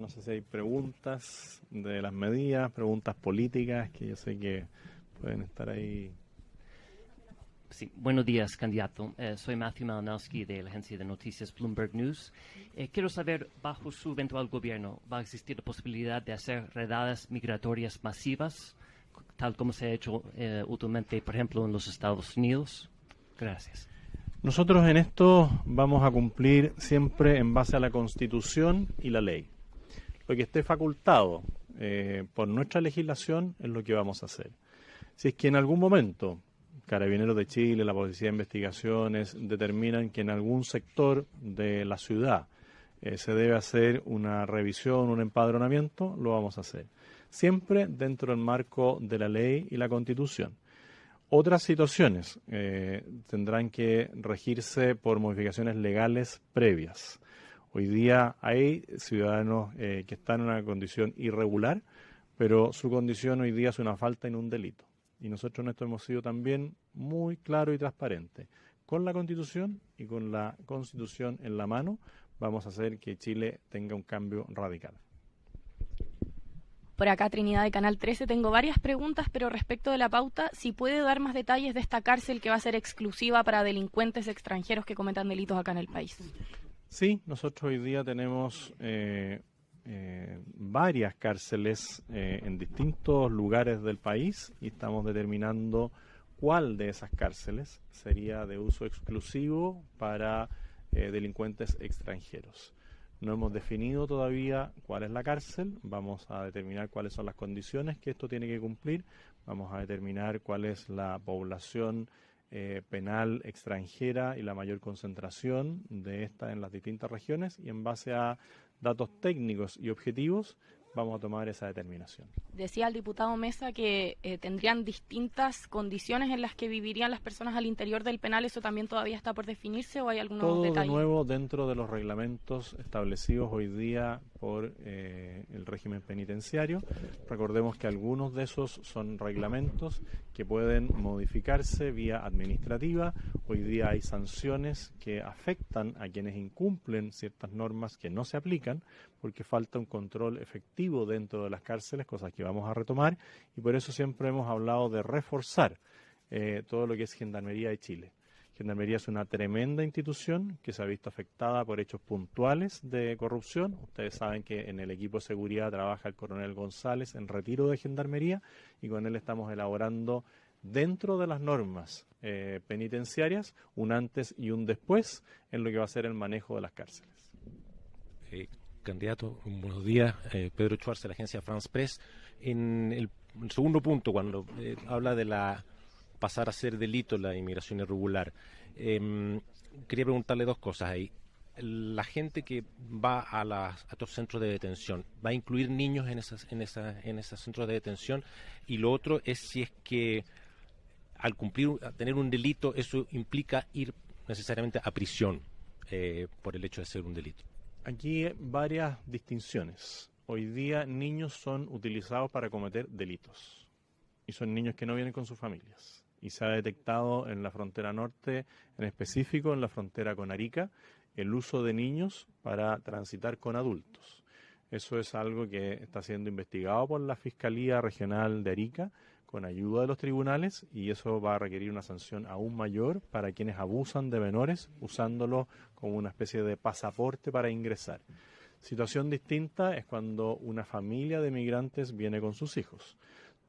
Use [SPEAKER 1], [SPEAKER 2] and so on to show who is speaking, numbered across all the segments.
[SPEAKER 1] No sé si hay preguntas de las medidas, preguntas políticas, que yo sé que pueden estar ahí.
[SPEAKER 2] Sí, buenos días, candidato. Soy Matthew Malinowski de la agencia de noticias Bloomberg News. Quiero saber, bajo su eventual gobierno, ¿va a existir la posibilidad de hacer redadas migratorias masivas, tal como se ha hecho últimamente, por ejemplo, en los Estados Unidos? Gracias.
[SPEAKER 1] Nosotros en esto vamos a cumplir siempre en base a la Constitución y la ley. Lo que esté facultado por nuestra legislación es lo que vamos a hacer. Si es que en algún momento Carabineros de Chile, la Policía de Investigaciones determinan que en algún sector de la ciudad se debe hacer una revisión, un empadronamiento, lo vamos a hacer. Siempre dentro del marco de la ley y la Constitución. Otras situaciones tendrán que regirse por modificaciones legales previas. Hoy día hay ciudadanos que están en una condición irregular, pero su condición hoy día es una falta y no un delito. Y nosotros en esto hemos sido también muy claros y transparentes. Con la Constitución y con la Constitución en la mano vamos a hacer que Chile tenga un cambio radical.
[SPEAKER 3] Por acá, Trinidad de Canal 13, tengo varias preguntas, pero respecto de la pauta, si puede dar más detalles de esta cárcel que va a ser exclusiva para delincuentes extranjeros que cometan delitos acá en el país.
[SPEAKER 1] Sí, nosotros hoy día tenemos varias cárceles en distintos lugares del país y estamos determinando cuál de esas cárceles sería de uso exclusivo para delincuentes extranjeros. No hemos definido todavía cuál es la cárcel, vamos a determinar cuáles son las condiciones que esto tiene que cumplir, vamos a determinar cuál es la población penal extranjera y la mayor concentración de esta en las distintas regiones y en base a datos técnicos y objetivos vamos a tomar esa determinación.
[SPEAKER 3] Decía el diputado Mesa que tendrían distintas condiciones en las que vivirían las personas al interior del penal. ¿Eso también todavía está por definirse o hay algunos
[SPEAKER 1] Todo
[SPEAKER 3] detalles?
[SPEAKER 1] de nuevo dentro de los reglamentos establecidos hoy día por el régimen penitenciario. Recordemos que algunos de esos son reglamentos que pueden modificarse vía administrativa. Hoy día hay sanciones que afectan a quienes incumplen ciertas normas que no se aplican porque falta un control efectivo dentro de las cárceles, cosas que vamos a retomar, y por eso siempre hemos hablado de reforzar todo lo que es Gendarmería de Chile. Gendarmería es una tremenda institución que se ha visto afectada por hechos puntuales de corrupción. Ustedes saben que en el equipo de seguridad trabaja el coronel González en retiro de Gendarmería y con él estamos elaborando dentro de las normas penitenciarias un antes y un después en lo que va a ser el manejo de las cárceles.
[SPEAKER 4] Candidato, buenos días. Pedro Schwartz, de la agencia France Press. En el segundo punto, cuando habla de pasar a ser delito la inmigración irregular, quería preguntarle dos cosas ahí. La gente que va a estos centros de detención, ¿va a incluir niños en esos centros de detención? Y lo otro es si es que al tener un delito, eso implica ir necesariamente a prisión por el hecho de ser un delito.
[SPEAKER 1] Aquí varias distinciones. Hoy día niños son utilizados para cometer delitos y son niños que no vienen con sus familias. Y se ha detectado en la frontera norte, en específico en la frontera con Arica, el uso de niños para transitar con adultos. Eso es algo que está siendo investigado por la Fiscalía Regional de Arica con ayuda de los tribunales y eso va a requerir una sanción aún mayor para quienes abusan de menores usándolo como una especie de pasaporte para ingresar. Situación distinta es cuando una familia de migrantes viene con sus hijos.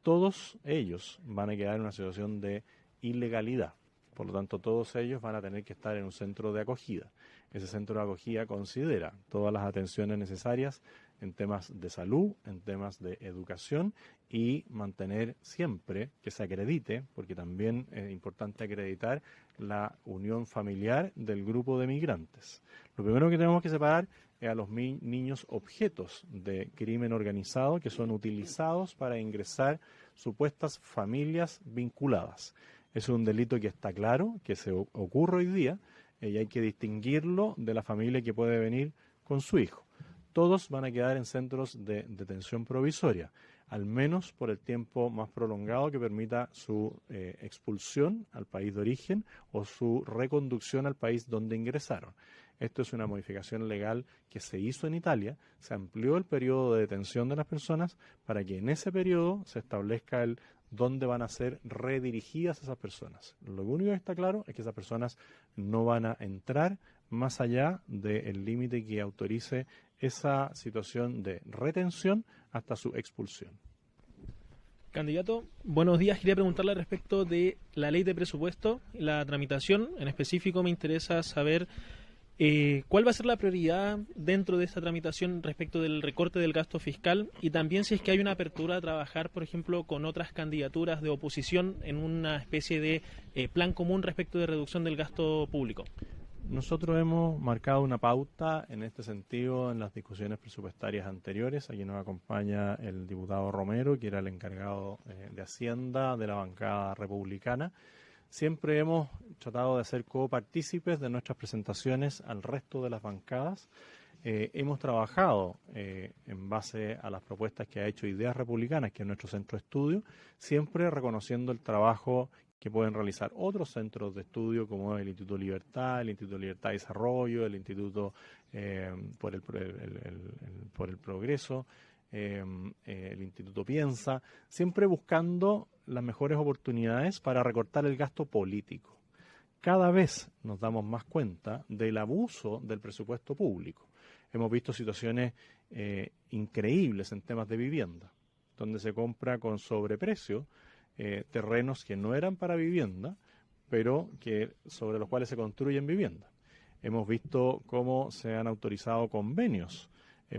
[SPEAKER 1] Todos ellos van a quedar en una situación de ilegalidad. Por lo tanto, todos ellos van a tener que estar en un centro de acogida. Ese centro de acogida considera todas las atenciones necesarias en temas de salud, en temas de educación y mantener siempre que se acredite, porque también es importante acreditar la unión familiar del grupo de migrantes. Lo primero que tenemos que separar es a los niños objetos de crimen organizado que son utilizados para ingresar supuestas familias vinculadas. Es un delito que está claro, que se ocurre hoy día, y hay que distinguirlo de la familia que puede venir con su hijo. Todos van a quedar en centros de detención provisoria, al menos por el tiempo más prolongado que permita su expulsión al país de origen o su reconducción al país donde ingresaron. Esto es una modificación legal que se hizo en Italia, se amplió el periodo de detención de las personas para que en ese periodo se establezca el dónde van a ser redirigidas esas personas. Lo único que está claro es que esas personas no van a entrar más allá del límite que autorice esa situación de retención hasta su expulsión.
[SPEAKER 5] Candidato, buenos días. Quería preguntarle respecto de la ley de presupuesto, la tramitación. En específico me interesa saber cuál va a ser la prioridad dentro de esta tramitación respecto del recorte del gasto fiscal y también si es que hay una apertura a trabajar, por ejemplo, con otras candidaturas de oposición en una especie de plan común respecto de reducción del gasto público.
[SPEAKER 1] Nosotros hemos marcado una pauta en este sentido en las discusiones presupuestarias anteriores. Aquí nos acompaña el diputado Romero, que era el encargado de Hacienda de la bancada republicana. Siempre hemos tratado de ser copartícipes de nuestras presentaciones al resto de las bancadas. Hemos trabajado en base a las propuestas que ha hecho Ideas Republicanas, que es nuestro centro de estudio, siempre reconociendo el trabajo que pueden realizar otros centros de estudio como el Instituto Libertad, el Instituto Libertad y Desarrollo, el Instituto por el Progreso, el Instituto Piensa, siempre buscando las mejores oportunidades para recortar el gasto político. Cada vez nos damos más cuenta del abuso del presupuesto público. Hemos visto situaciones increíbles en temas de vivienda, donde se compra con sobreprecio terrenos que no eran para vivienda, pero sobre los cuales se construyen viviendas. Hemos visto cómo se han autorizado convenios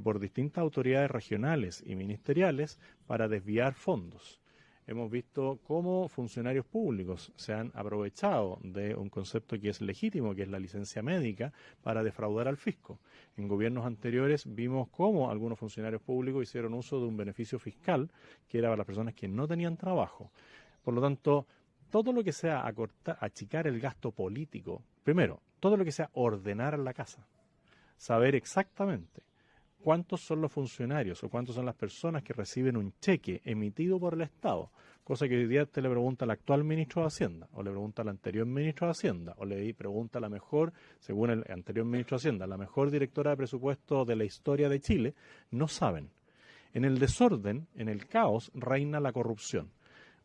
[SPEAKER 1] por distintas autoridades regionales y ministeriales para desviar fondos. Hemos visto cómo funcionarios públicos se han aprovechado de un concepto que es legítimo, que es la licencia médica, para defraudar al fisco. En gobiernos anteriores vimos cómo algunos funcionarios públicos hicieron uso de un beneficio fiscal que era para las personas que no tenían trabajo. Por lo tanto, todo lo que sea achicar el gasto político, primero, todo lo que sea ordenar la casa, saber exactamente cuántos son los funcionarios o cuántos son las personas que reciben un cheque emitido por el Estado, cosa que hoy día te le pregunta al actual ministro de Hacienda, o le pregunta al anterior ministro de Hacienda, o le pregunta a la mejor, según el anterior ministro de Hacienda, la mejor directora de presupuesto de la historia de Chile, no saben. En el desorden, en el caos, reina la corrupción.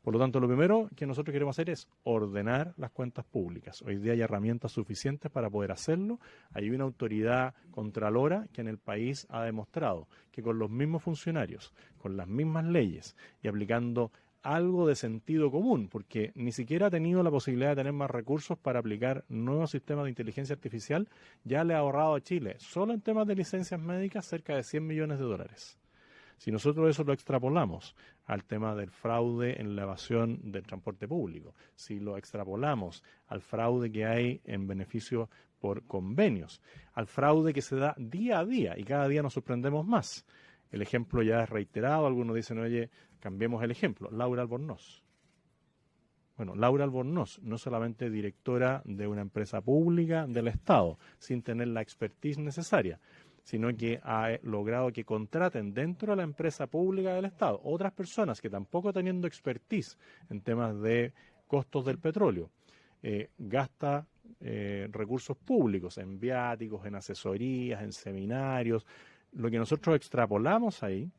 [SPEAKER 1] Por lo tanto, lo primero que nosotros queremos hacer es ordenar las cuentas públicas. Hoy día hay herramientas suficientes para poder hacerlo. Hay una autoridad contralora que en el país ha demostrado que con los mismos funcionarios, con las mismas leyes y aplicando algo de sentido común, porque ni siquiera ha tenido la posibilidad de tener más recursos para aplicar nuevos sistemas de inteligencia artificial, ya le ha ahorrado a Chile, solo en temas de licencias médicas, cerca de $100 millones. Si nosotros eso lo extrapolamos al tema del fraude en la evasión del transporte público, si lo extrapolamos al fraude que hay en beneficio por convenios, al fraude que se da día a día y cada día nos sorprendemos más. El ejemplo ya es reiterado, algunos dicen, oye, cambiemos el ejemplo, Laura Albornoz. Bueno, Laura Albornoz, no solamente directora de una empresa pública del Estado, sin tener la expertise necesaria, sino que ha logrado que contraten dentro de la empresa pública del Estado otras personas que tampoco teniendo expertise en temas de costos del petróleo, gasta recursos públicos en viáticos, en asesorías, en seminarios. Lo que nosotros extrapolamos ahí,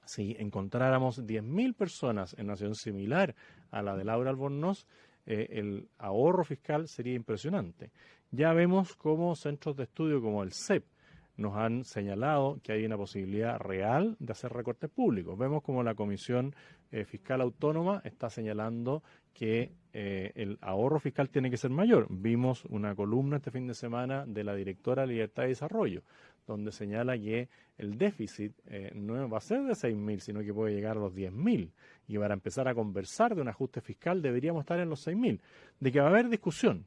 [SPEAKER 1] si encontráramos 10.000 personas en una situación similar a la de Laura Albornoz, el ahorro fiscal sería impresionante. Ya vemos cómo centros de estudio como el CEP nos han señalado que hay una posibilidad real de hacer recortes públicos. Vemos como la Comisión Fiscal Autónoma está señalando que el ahorro fiscal tiene que ser mayor. Vimos una columna este fin de semana de la directora de Libertad y Desarrollo, donde señala que el déficit no va a ser de 6.000, sino que puede llegar a los 10.000. Y para empezar a conversar de un ajuste fiscal deberíamos estar en los 6.000. De que va a haber discusión,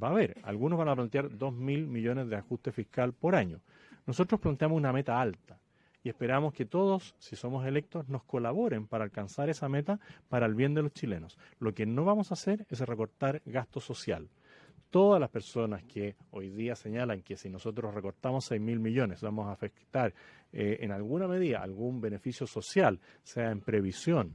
[SPEAKER 1] va a haber. Algunos van a plantear 2.000 millones de ajuste fiscal por año. Nosotros planteamos una meta alta y esperamos que todos, si somos electos, nos colaboren para alcanzar esa meta para el bien de los chilenos. Lo que no vamos a hacer es recortar gasto social. Todas las personas que hoy día señalan que si nosotros recortamos 6.000 millones vamos a afectar en alguna medida algún beneficio social, sea en previsión,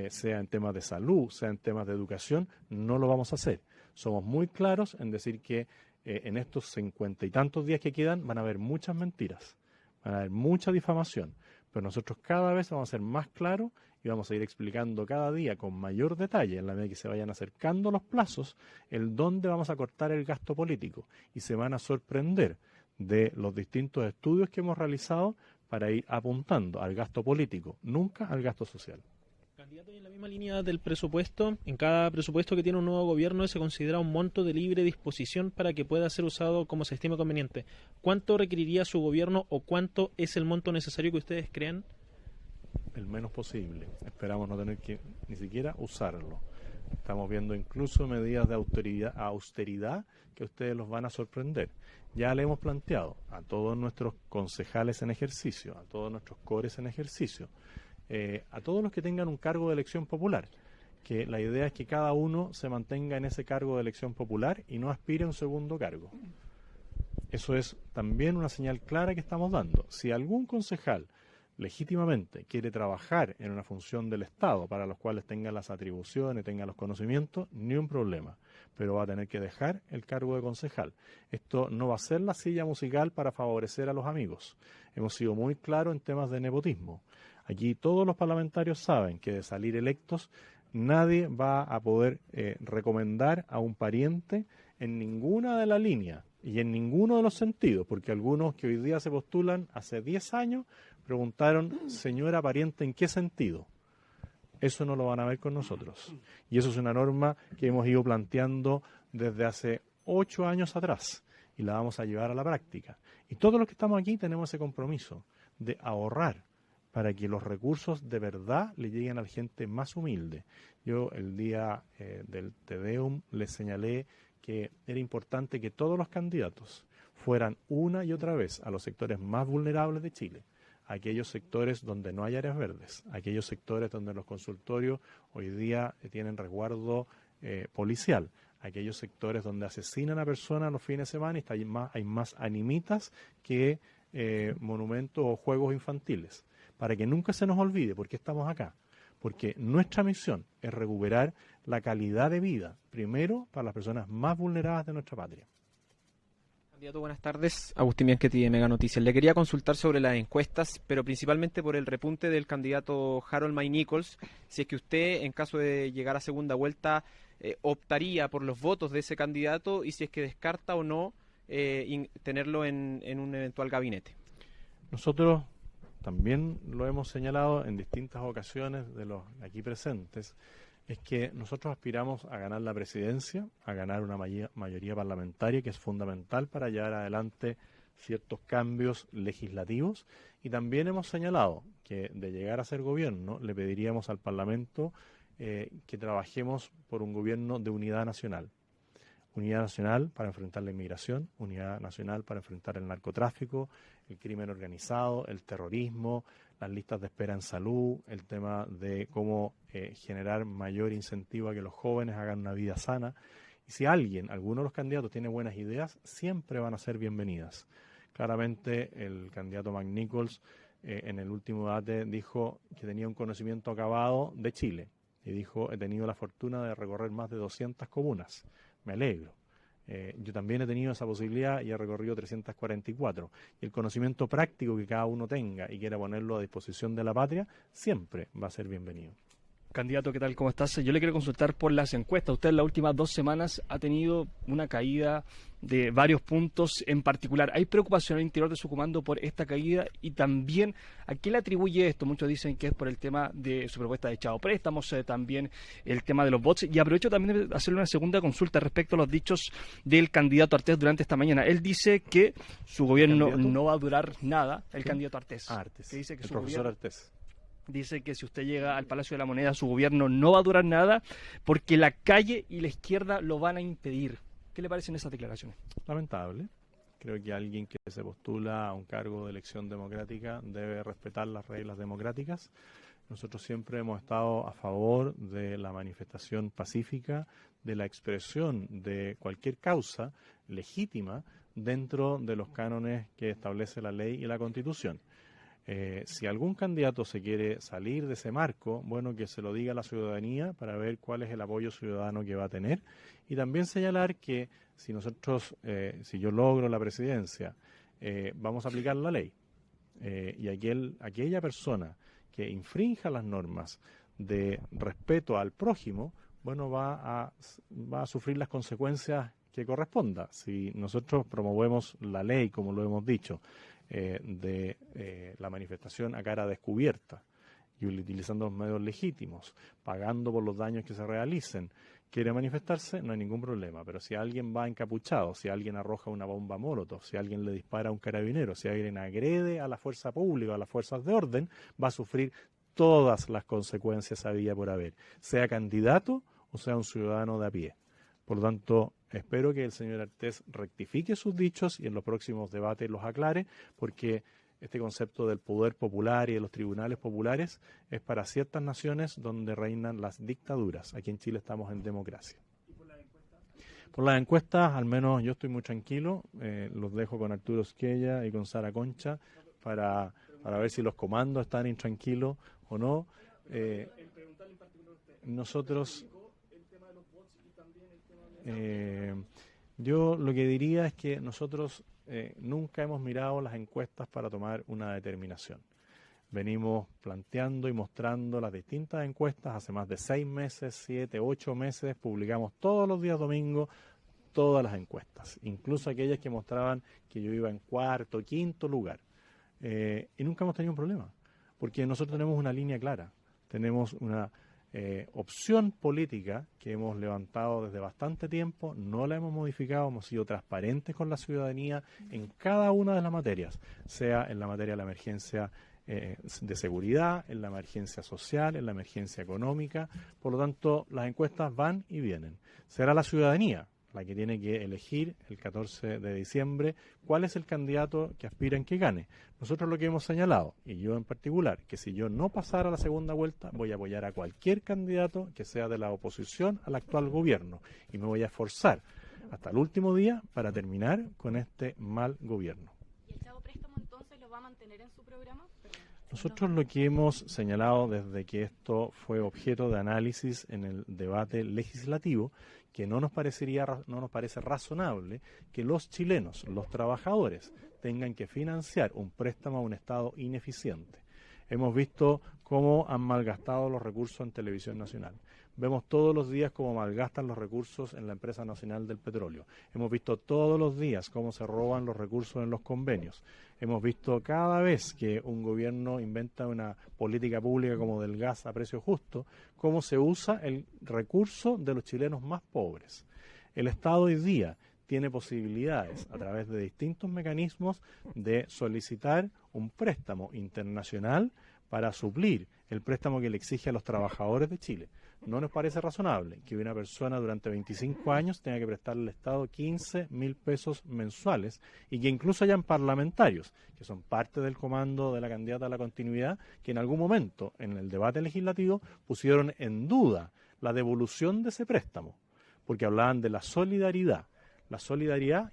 [SPEAKER 1] sea en temas de salud, sea en temas de educación, no lo vamos a hacer. Somos muy claros en decir que en estos 50 y tantos días que quedan van a haber muchas mentiras, van a haber mucha difamación, pero nosotros cada vez vamos a ser más claros y vamos a ir explicando cada día con mayor detalle, en la medida que se vayan acercando los plazos, el dónde vamos a cortar el gasto político, y se van a sorprender de los distintos estudios que hemos realizado para ir apuntando al gasto político, nunca al gasto social.
[SPEAKER 5] Candidato, en la misma línea del presupuesto, en cada presupuesto que tiene un nuevo gobierno se considera un monto de libre disposición para que pueda ser usado como se estime conveniente. ¿Cuánto requeriría su gobierno o cuánto es el monto necesario que ustedes crean?
[SPEAKER 1] El menos posible. Esperamos no tener que ni siquiera usarlo. Estamos viendo incluso medidas de austeridad que ustedes los van a sorprender. Ya le hemos planteado a todos nuestros concejales en ejercicio, a todos nuestros cores en ejercicio, a todos los que tengan un cargo de elección popular, que la idea es que cada uno se mantenga en ese cargo de elección popular y no aspire a un segundo cargo. Eso es también una señal clara que estamos dando. Si algún concejal legítimamente quiere trabajar en una función del Estado para los cuales tenga las atribuciones, tenga los conocimientos, ni un problema, pero va a tener que dejar el cargo de concejal. Esto no va a ser la silla musical para favorecer a los amigos. Hemos sido muy claros en temas de nepotismo. Aquí todos los parlamentarios saben que de salir electos nadie va a poder recomendar a un pariente en ninguna de las líneas y en ninguno de los sentidos, porque algunos que hoy día se postulan hace 10 años preguntaron, señora pariente, ¿en qué sentido? Eso no lo van a ver con nosotros. Y eso es una norma que hemos ido planteando desde hace 8 años atrás y la vamos a llevar a la práctica. Y todos los que estamos aquí tenemos ese compromiso de ahorrar para que los recursos de verdad le lleguen a la gente más humilde. Yo el día del Te Deum les señalé que era importante que todos los candidatos fueran una y otra vez a los sectores más vulnerables de Chile, aquellos sectores donde no hay áreas verdes, aquellos sectores donde los consultorios hoy día tienen resguardo policial, aquellos sectores donde asesinan a personas los fines de semana y hay más animitas que monumentos o juegos infantiles, para que nunca se nos olvide por qué estamos acá, porque nuestra misión es recuperar la calidad de vida, primero para las personas más vulneradas de nuestra patria.
[SPEAKER 6] Candidato, buenas tardes. Agustín Bianchetti de Mega Noticias. Le quería consultar sobre las encuestas, pero principalmente por el repunte del candidato Harold May Nichols. Si es que usted, en caso de llegar a segunda vuelta, optaría por los votos de ese candidato y si es que descarta o no tenerlo en un eventual gabinete.
[SPEAKER 1] Nosotros también lo hemos señalado en distintas ocasiones de los aquí presentes, es que nosotros aspiramos a ganar la presidencia, a ganar una mayoría parlamentaria que es fundamental para llevar adelante ciertos cambios legislativos, y también hemos señalado que de llegar a ser gobierno le pediríamos al Parlamento que trabajemos por un gobierno de unidad nacional. Unidad nacional para enfrentar la inmigración, unidad nacional para enfrentar el narcotráfico, el crimen organizado, el terrorismo, las listas de espera en salud, el tema de cómo generar mayor incentivo a que los jóvenes hagan una vida sana. Y si alguno de los candidatos tiene buenas ideas, siempre van a ser bienvenidas. Claramente el candidato May Nichols en el último debate dijo que tenía un conocimiento acabado de Chile y dijo, he tenido la fortuna de recorrer más de 200 comunas. Me alegro. Yo también he tenido esa posibilidad y he recorrido 344. Y el conocimiento práctico que cada uno tenga y quiera ponerlo a disposición de la patria, siempre va a ser bienvenido.
[SPEAKER 7] Candidato, ¿qué tal? ¿Cómo estás? Yo le quiero consultar por las encuestas. Usted en las últimas 2 semanas ha tenido una caída de varios puntos en particular. ¿Hay preocupación al interior de su comando por esta caída? Y también, ¿a qué le atribuye esto? Muchos dicen que es por el tema de su propuesta de echado préstamos, también el tema de los bots. Y aprovecho también de hacerle una segunda consulta respecto a los dichos del candidato Artés durante esta mañana. Él dice que su gobierno no va a durar nada, el candidato Artés.
[SPEAKER 1] Artés,
[SPEAKER 7] que dice que
[SPEAKER 1] el
[SPEAKER 7] su
[SPEAKER 1] profesor
[SPEAKER 7] gobierno
[SPEAKER 1] Artés.
[SPEAKER 7] Dice que si usted llega al Palacio de la Moneda, su gobierno no va a durar nada porque la calle y la izquierda lo van a impedir. ¿Qué le parecen esas declaraciones?
[SPEAKER 1] Lamentable. Creo que alguien que se postula a un cargo de elección democrática debe respetar las reglas democráticas. Nosotros siempre hemos estado a favor de la manifestación pacífica, de la expresión de cualquier causa legítima dentro de los cánones que establece la ley y la Constitución. Si algún candidato se quiere salir de ese marco, bueno, que se lo diga a la ciudadanía para ver cuál es el apoyo ciudadano que va a tener. Y también señalar que si nosotros, si yo logro la presidencia, vamos a aplicar la ley. Y aquella persona que infrinja las normas de respeto al prójimo, bueno, va a sufrir las consecuencias que corresponda. Si nosotros promovemos la ley, como lo hemos dicho, de la manifestación a cara descubierta y utilizando los medios legítimos, pagando por los daños que se realicen, quiere manifestarse, no hay ningún problema. Pero si alguien va encapuchado, si alguien arroja una bomba molotov, si alguien le dispara a un carabinero, si alguien agrede a la fuerza pública, a las fuerzas de orden, va a sufrir todas las consecuencias había por haber, sea candidato o sea un ciudadano de a pie. Por lo tanto, espero que el señor Artés rectifique sus dichos y en los próximos debates los aclare, porque este concepto del poder popular y de los tribunales populares es para ciertas naciones donde reinan las dictaduras. Aquí en Chile estamos en democracia. Por las encuestas, al menos yo estoy muy tranquilo. Los dejo con Arturo Esquella y con Sara Concha para ver si los comandos están intranquilos o no. Nosotros... yo lo que diría es que nosotros nunca hemos mirado las encuestas para tomar una determinación. Venimos planteando y mostrando las distintas encuestas hace más de 6 meses, 7, 8 meses, publicamos todos los días domingos todas las encuestas, incluso aquellas que mostraban que yo iba en 4º, 5º lugar. Y nunca hemos tenido un problema, porque nosotros tenemos una línea clara, tenemos una opción política que hemos levantado desde bastante tiempo, no la hemos modificado, hemos sido transparentes con la ciudadanía en cada una de las materias, sea en la materia de la emergencia de seguridad, en la emergencia social, en la emergencia económica. Por lo tanto, las encuestas van y vienen. Será la ciudadanía la que tiene que elegir el 14 de diciembre cuál es el candidato que aspiran que gane. Nosotros lo que hemos señalado, y yo en particular, que si yo no pasara a la segunda vuelta, voy a apoyar a cualquier candidato que sea de la oposición al actual gobierno y me voy a esforzar hasta el último día para terminar con este mal gobierno.
[SPEAKER 3] ¿Y el Chavo Préstamo entonces lo va a mantener en su programa?
[SPEAKER 1] Nosotros lo que hemos señalado desde que esto fue objeto de análisis en el debate legislativo, que no nos parece razonable que los chilenos, los trabajadores, tengan que financiar un préstamo a un Estado ineficiente. Hemos visto cómo han malgastado los recursos en Televisión Nacional. Vemos todos los días cómo malgastan los recursos en la Empresa Nacional del Petróleo. Hemos visto todos los días cómo se roban los recursos en los convenios. Hemos visto cada vez que un gobierno inventa una política pública como del gas a precio justo, cómo se usa el recurso de los chilenos más pobres. El Estado hoy día tiene posibilidades a través de distintos mecanismos de solicitar un préstamo internacional para suplir el préstamo que le exige a los trabajadores de Chile. No nos parece razonable que una persona durante 25 años tenga que prestarle al Estado 15.000 pesos mensuales y que incluso hayan parlamentarios, que son parte del comando de la candidata a la continuidad, que en algún momento en el debate legislativo pusieron en duda la devolución de ese préstamo, porque hablaban de la solidaridad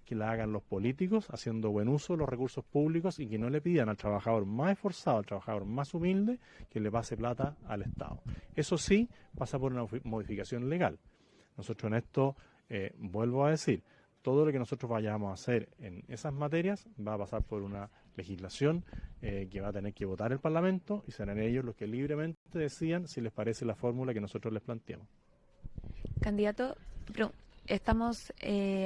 [SPEAKER 1] que la hagan los políticos haciendo buen uso de los recursos públicos y que no le pidan al trabajador más esforzado, al trabajador más humilde, que le pase plata al Estado. Eso sí pasa por una modificación legal. Nosotros en esto, vuelvo a decir, todo lo que nosotros vayamos a hacer en esas materias va a pasar por una legislación que va a tener que votar el Parlamento y serán ellos los que libremente decidan si les parece la fórmula que nosotros les planteamos.
[SPEAKER 8] Candidato, estamos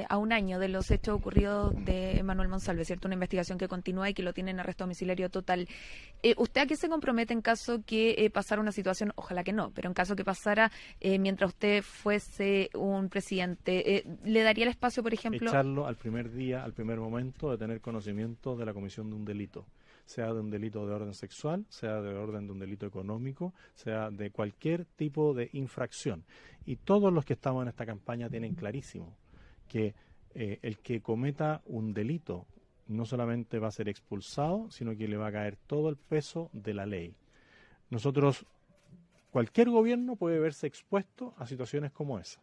[SPEAKER 8] a un año de los hechos ocurridos de Manuel Monsalve, ¿cierto? Una investigación que continúa y que lo tiene en arresto domiciliario total. ¿Usted a qué se compromete en caso que pasara una situación, ojalá que no, pero en caso que pasara mientras usted fuese un presidente? ¿Le daría el espacio, por ejemplo?
[SPEAKER 1] Echarlo al primer día, al primer momento de tener conocimiento de la comisión de un delito, sea de un delito de orden sexual, sea de orden de un delito económico, sea de cualquier tipo de infracción. Y todos los que estamos en esta campaña tienen clarísimo que el que cometa un delito no solamente va a ser expulsado, sino que le va a caer todo el peso de la ley. Nosotros, cualquier gobierno puede verse expuesto a situaciones como esa.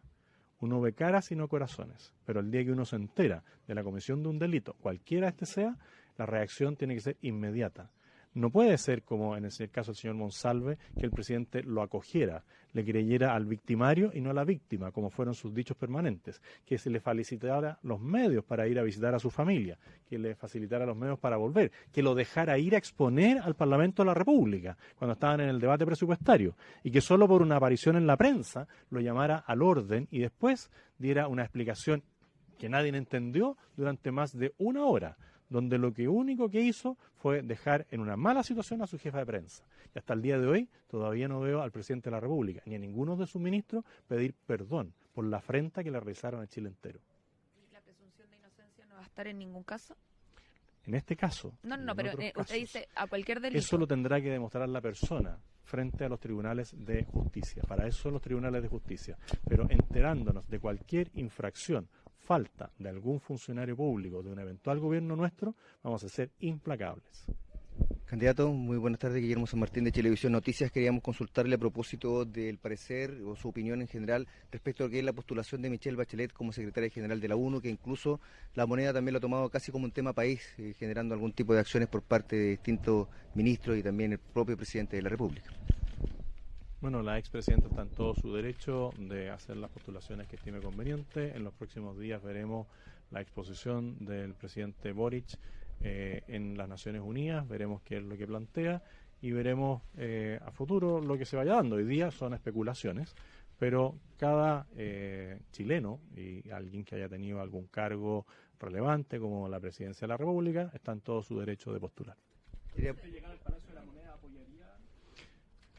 [SPEAKER 1] Uno ve caras y no corazones, pero el día que uno se entera de la comisión de un delito, cualquiera este sea, la reacción tiene que ser inmediata. No puede ser como en el caso del señor Monsalve, que el presidente lo acogiera, le creyera al victimario y no a la víctima, como fueron sus dichos permanentes, que se le facilitara los medios para ir a visitar a su familia, que le facilitara los medios para volver, que lo dejara ir a exponer al Parlamento de la República cuando estaban en el debate presupuestario, y que solo por una aparición en la prensa lo llamara al orden y después diera una explicación que nadie entendió durante más de una hora, donde lo único que hizo fue dejar en una mala situación a su jefa de prensa. Y hasta el día de hoy todavía no veo al presidente de la República, ni a ninguno de sus ministros, pedir perdón por la afrenta que le realizaron a Chile entero.
[SPEAKER 8] ¿Y la presunción de inocencia no va a estar en ningún caso?
[SPEAKER 1] En este caso...
[SPEAKER 8] No, pero usted dice a cualquier delito.
[SPEAKER 1] Eso lo tendrá que demostrar la persona frente a los tribunales de justicia. Para eso son los tribunales de justicia. Pero enterándonos de cualquier infracción, falta de algún funcionario público, de un eventual gobierno nuestro, vamos a ser implacables.
[SPEAKER 9] Candidato, muy buenas tardes. Guillermo San Martín de Chilevisión Noticias. Queríamos consultarle a propósito del parecer o su opinión en general respecto a lo que es la postulación de Michelle Bachelet como secretaria general de la ONU, que incluso la moneda también lo ha tomado casi como un tema país, generando algún tipo de acciones por parte de distintos ministros y también el propio presidente de la República.
[SPEAKER 1] Bueno, la expresidenta está en todo su derecho de hacer las postulaciones que estime conveniente. En los próximos días veremos la exposición del presidente Boric en las Naciones Unidas, veremos qué es lo que plantea y veremos a futuro lo que se vaya dando. Hoy día son especulaciones, pero cada chileno y alguien que haya tenido algún cargo relevante como la presidencia de la República está en todo su derecho de postular.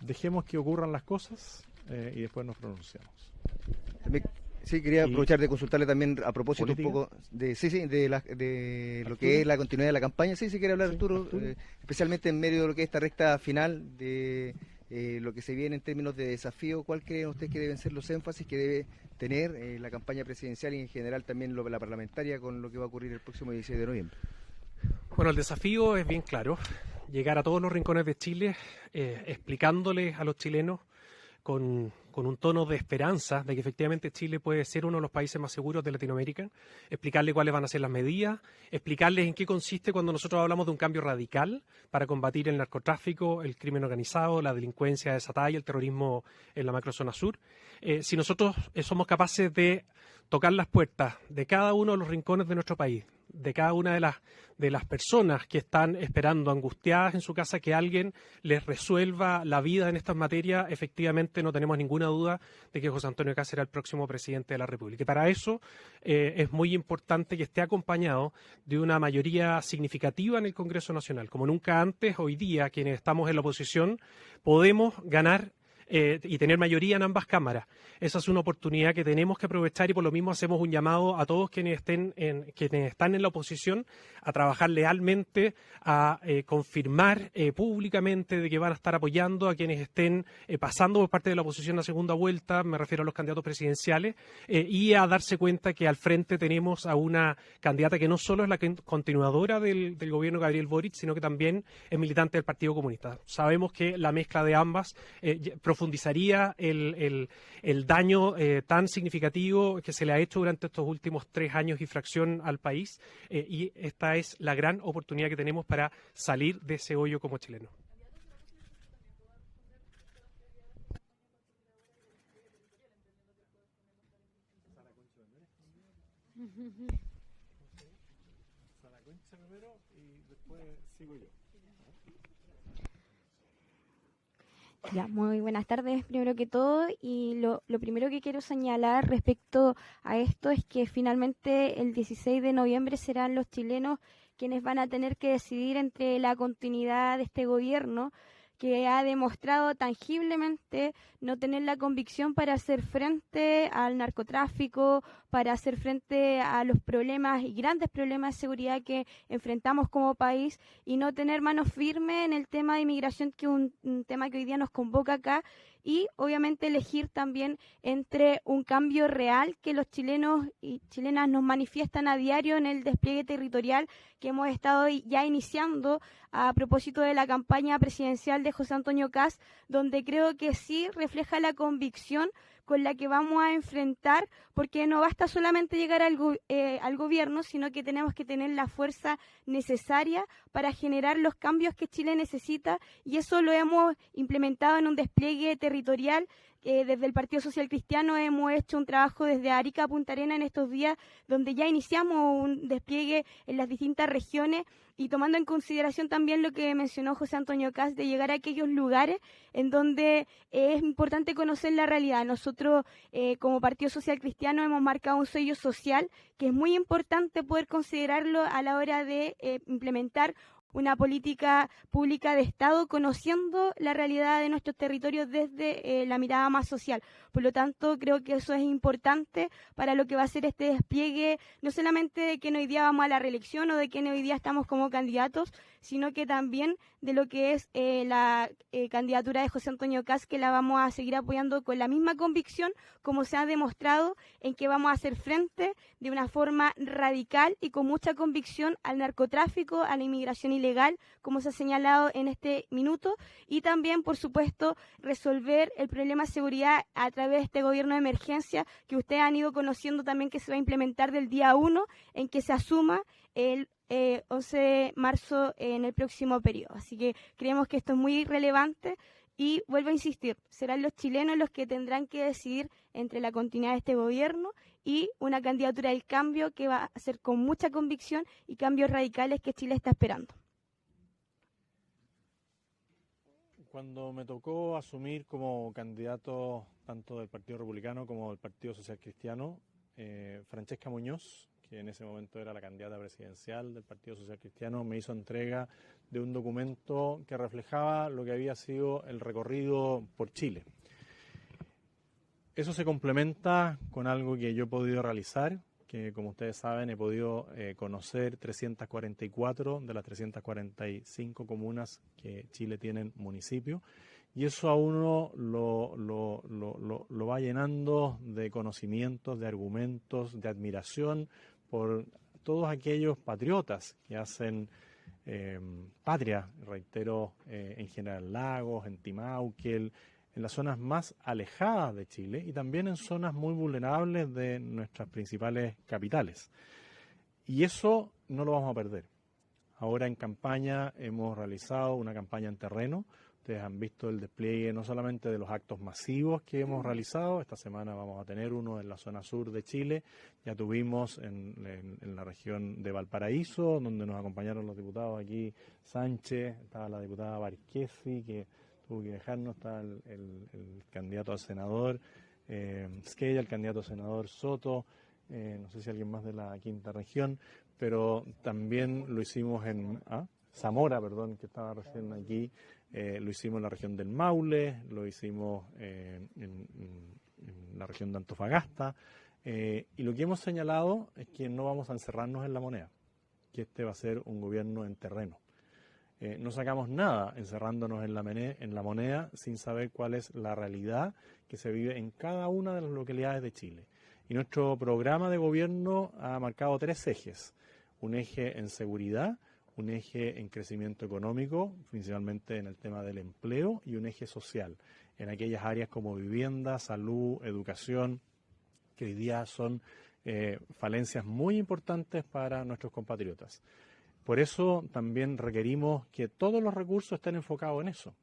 [SPEAKER 1] Dejemos que ocurran las cosas y después nos pronunciamos.
[SPEAKER 9] Sí, quería aprovechar de consultarle también a propósito ¿política? Un poco de lo que es la continuidad de la campaña. Sí, quiere hablar Arturo, especialmente en medio de lo que es esta recta final de lo que se viene en términos de desafío. ¿Cuál creen ustedes que deben ser los énfasis que debe tener la campaña presidencial y en general también la parlamentaria con lo que va a ocurrir el próximo 16 de noviembre?
[SPEAKER 10] Bueno, el desafío es bien claro, llegar a todos los rincones de Chile explicándoles a los chilenos con un tono de esperanza de que efectivamente Chile puede ser uno de los países más seguros de Latinoamérica, explicarles cuáles van a ser las medidas, explicarles en qué consiste cuando nosotros hablamos de un cambio radical para combatir el narcotráfico, el crimen organizado, la delincuencia desatada y el terrorismo en la macrozona sur. Si nosotros somos capaces de tocar las puertas de cada uno de los rincones de nuestro país, de cada una de las personas que están esperando, angustiadas en su casa, que alguien les resuelva la vida en estas materias, efectivamente no tenemos ninguna duda de que José Antonio Kast será el próximo presidente de la República. Y para eso es muy importante que esté acompañado de una mayoría significativa en el Congreso Nacional. Como nunca antes, hoy día, quienes estamos en la oposición, podemos ganar y tener mayoría en ambas cámaras. Esa es una oportunidad que tenemos que aprovechar y por lo mismo hacemos un llamado a todos quienes están en la oposición a trabajar lealmente, a confirmar públicamente de que van a estar apoyando a quienes estén pasando por parte de la oposición a segunda vuelta, me refiero a los candidatos presidenciales, y a darse cuenta que al frente tenemos a una candidata que no solo es la continuadora del gobierno Gabriel Boric, sino que también es militante del Partido Comunista. Sabemos que la mezcla de ambas profundizaría el daño tan significativo que se le ha hecho durante estos últimos 3 años y fracción al país, y esta es la gran oportunidad que tenemos para salir de ese hoyo como chileno.
[SPEAKER 11] Ya, muy buenas tardes, primero que todo, y lo primero que quiero señalar respecto a esto es que finalmente el 16 de noviembre serán los chilenos quienes van a tener que decidir entre la continuidad de este gobierno que ha demostrado tangiblemente no tener la convicción para hacer frente al narcotráfico, para hacer frente a los problemas y grandes problemas de seguridad que enfrentamos como país y no tener manos firmes en el tema de inmigración, que es un tema que hoy día nos convoca acá, y obviamente elegir también entre un cambio real que los chilenos y chilenas nos manifiestan a diario en el despliegue territorial que hemos estado ya iniciando a propósito de la campaña presidencial de José Antonio Kast, donde creo que sí refleja la convicción con la que vamos a enfrentar, porque no basta solamente llegar al gobierno, sino que tenemos que tener la fuerza necesaria para generar los cambios que Chile necesita, y eso lo hemos implementado en un despliegue territorial. Desde el Partido Social Cristiano hemos hecho un trabajo desde Arica a Punta Arenas en estos días, donde ya iniciamos un despliegue en las distintas regiones, y tomando en consideración también lo que mencionó José Antonio Kast, de llegar a aquellos lugares en donde es importante conocer la realidad. Nosotros, como Partido Social Cristiano, hemos marcado un sello social que es muy importante poder considerarlo a la hora de implementar una política pública de Estado, conociendo la realidad de nuestros territorios desde la mirada más social. Por lo tanto, creo que eso es importante para lo que va a ser este despliegue, no solamente de que hoy día vamos a la reelección o de que hoy día estamos como candidatos, sino que también de lo que es la candidatura de José Antonio Kast, que la vamos a seguir apoyando con la misma convicción como se ha demostrado, en que vamos a hacer frente de una forma radical y con mucha convicción al narcotráfico, a la inmigración ilegal, como se ha señalado en este minuto, y también, por supuesto, resolver el problema de seguridad a través de este gobierno de emergencia que ustedes han ido conociendo también, que se va a implementar del día 1 en que se asuma el 11 de marzo en el próximo periodo. Así que creemos que esto es muy relevante y vuelvo a insistir, serán los chilenos los que tendrán que decidir entre la continuidad de este gobierno y una candidatura del cambio que va a ser con mucha convicción y cambios radicales que Chile está esperando.
[SPEAKER 1] Cuando me tocó asumir como candidato tanto del Partido Republicano como del Partido Social Cristiano, Francesca Muñoz, que en ese momento era la candidata presidencial del Partido Social Cristiano, me hizo entrega de un documento que reflejaba lo que había sido el recorrido por Chile. Eso se complementa con algo que yo he podido realizar, que como ustedes saben he podido conocer 344 de las 345 comunas que Chile tiene municipios, y eso a uno lo va llenando de conocimientos, de argumentos, de admiración por todos aquellos patriotas que hacen patria, reitero, en General Lagos, en Timauquel, en las zonas más alejadas de Chile y también en zonas muy vulnerables de nuestras principales capitales. Y eso no lo vamos a perder. Ahora en campaña hemos realizado una campaña en terreno. Ustedes han visto el despliegue no solamente de los actos masivos que hemos realizado, esta semana vamos a tener uno en la zona sur de Chile, ya tuvimos en la región de Valparaíso, donde nos acompañaron los diputados aquí, Sánchez, estaba la diputada Barquesi, que tuvo que dejarnos, está el candidato a senador, Skella, el candidato a senador Soto, no sé si alguien más de la quinta región, pero también lo hicimos en Zamora, perdón, que estaba recién aquí, lo hicimos en la región del Maule, lo hicimos en la región de Antofagasta, y lo que hemos señalado es que no vamos a encerrarnos en la moneda, que este va a ser un gobierno en terreno. No sacamos nada encerrándonos en la moneda sin saber cuál es la realidad que se vive en cada una de las localidades de Chile. Y nuestro programa de gobierno ha marcado 3 ejes. Un eje en seguridad, un eje en crecimiento económico, principalmente en el tema del empleo, y un eje social, en aquellas áreas como vivienda, salud, educación, que hoy día son falencias muy importantes para nuestros compatriotas. Por eso también requerimos que todos los recursos estén enfocados en eso.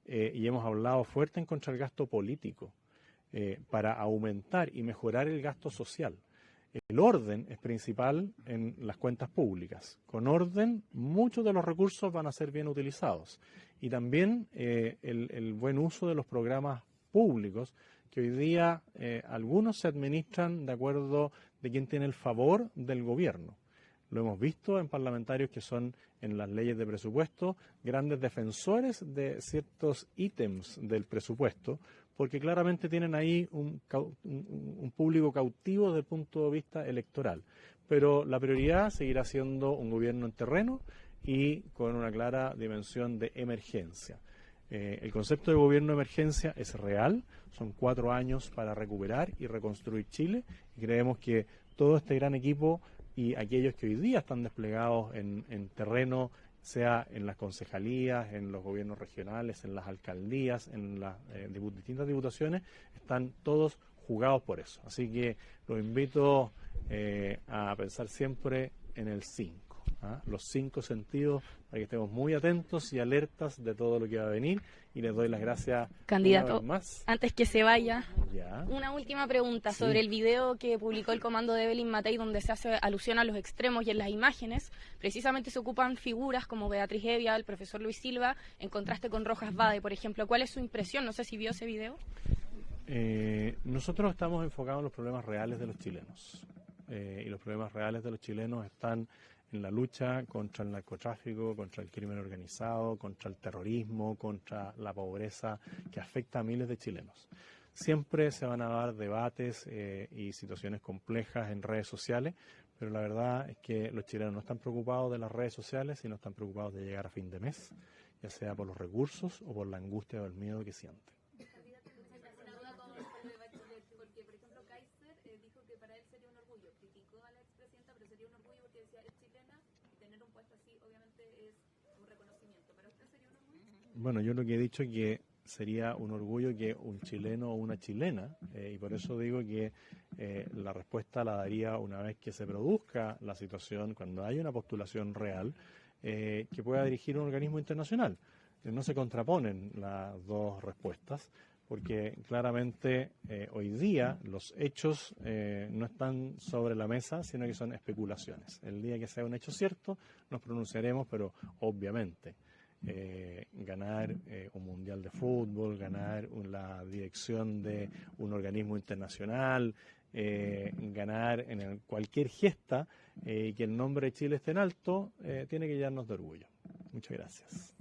[SPEAKER 1] Y hemos hablado fuerte en contra del gasto político, para aumentar y mejorar el gasto social. El orden es principal en las cuentas públicas. Con orden, muchos de los recursos van a ser bien utilizados. Y también el buen uso de los programas públicos, que hoy día algunos se administran de acuerdo de quién tiene el favor del gobierno. Lo hemos visto en parlamentarios que son, en las leyes de presupuesto, grandes defensores de ciertos ítems del presupuesto, porque claramente tienen ahí un público cautivo desde el punto de vista electoral. Pero la prioridad seguirá siendo un gobierno en terreno y con una clara dimensión de emergencia. El concepto de gobierno de emergencia es real, son 4 años para recuperar y reconstruir Chile, y creemos que todo este gran equipo y aquellos que hoy día están desplegados en terreno, sea en las concejalías, en los gobiernos regionales, en las alcaldías, en las distintas diputaciones, están todos jugados por eso. Así que los invito a pensar siempre en el 5. Los 5 sentidos, para que estemos muy atentos y alertas de todo lo que va a venir, y les doy las gracias,
[SPEAKER 3] candidato,
[SPEAKER 1] una vez más.
[SPEAKER 3] Antes que se vaya,
[SPEAKER 1] Ya.
[SPEAKER 3] Una última pregunta
[SPEAKER 1] Sí.
[SPEAKER 3] sobre el video que publicó el comando de Evelyn Matei, donde se hace alusión a los extremos, y en las imágenes precisamente se ocupan figuras como Beatriz Evia, el profesor Luis Silva, en contraste con Rojas Bade, por ejemplo. ¿Cuál es su impresión? No sé si vio ese video.
[SPEAKER 1] Nosotros estamos enfocados en los problemas reales de los chilenos, y los problemas reales de los chilenos están en la lucha contra el narcotráfico, contra el crimen organizado, contra el terrorismo, contra la pobreza que afecta a miles de chilenos. Siempre se van a dar debates y situaciones complejas en redes sociales, pero la verdad es que los chilenos no están preocupados de las redes sociales, sino están preocupados de llegar a fin de mes, ya sea por los recursos o por la angustia o el miedo que sienten.
[SPEAKER 8] Porque, por ejemplo, Kaiser dijo que para él sería un orgullo. Criticó a la expresidenta, pero sería un orgullo porque decía, es chilena, y tener un puesto así obviamente es un reconocimiento. ¿Para usted sería un orgullo?
[SPEAKER 1] Bueno, yo lo que he dicho es que sería un orgullo que un chileno o una chilena, y por eso digo que la respuesta la daría una vez que se produzca la situación, cuando haya una postulación real, que pueda dirigir un organismo internacional. No se contraponen las dos respuestas, porque claramente hoy día los hechos no están sobre la mesa, sino que son especulaciones. El día que sea un hecho cierto, nos pronunciaremos, pero obviamente ganar un mundial de fútbol, ganar la dirección de un organismo internacional, ganar en cualquier gesta que el nombre de Chile esté en alto, tiene que llenarnos de orgullo. Muchas gracias.